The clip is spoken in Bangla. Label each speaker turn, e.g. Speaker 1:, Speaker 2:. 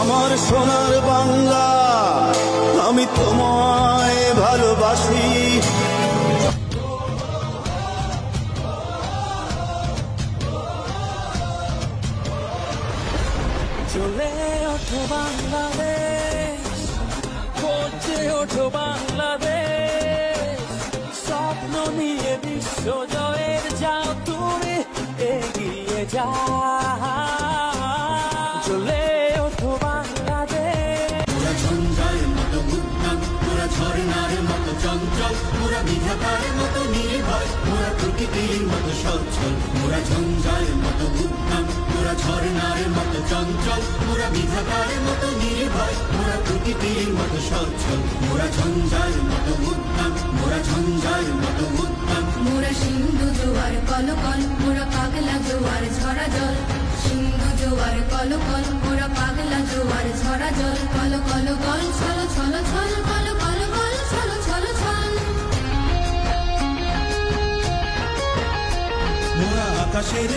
Speaker 1: আমার সোনার বাংলা, আমি তোমায় ভালোবাসি।
Speaker 2: চলে ওঠো বাংলাদেশ, গর্জে ওঠো বাংলাদেশ, স্বপ্ন নিয়ে বিশ্ব জয়ের যাও তুমি এগিয়ে যাও। চলে ওঠো বাংলাদেশ।
Speaker 3: মোরা ঝঞ্ঝার মতো উদ্যম, মোরা ঝর্ণার মতো চঞ্চল, মোরা বিধাতার মতো নির্ভয়, মোরা প্রকৃতির মতো সচ্ছল। মোরা ঝঞ্ঝার মতো উদ্যম, মোরা ঝর্ণার মতো চঞ্চল, মোরা বিধাতার মতো নির্ভয়, মোরা প্রকৃতির মতো সচ্ছল। মোরা ঝঞ্ঝার মতো উদ্যম, মোরা ঝঞ্ঝার মতো উদ্যম।
Speaker 4: মোরা সিন্ধু জোয়ার কলকল, মোরা পাগলা জোয়ার ঝরা জল। সিন্ধু জোয়ার কলকল, মোরা পাগলা জোয়ার ঝরা জল। কল কল গল ছল ছল ছল, কল কল গল ছল ছল ছল।
Speaker 3: মোরা আকাশের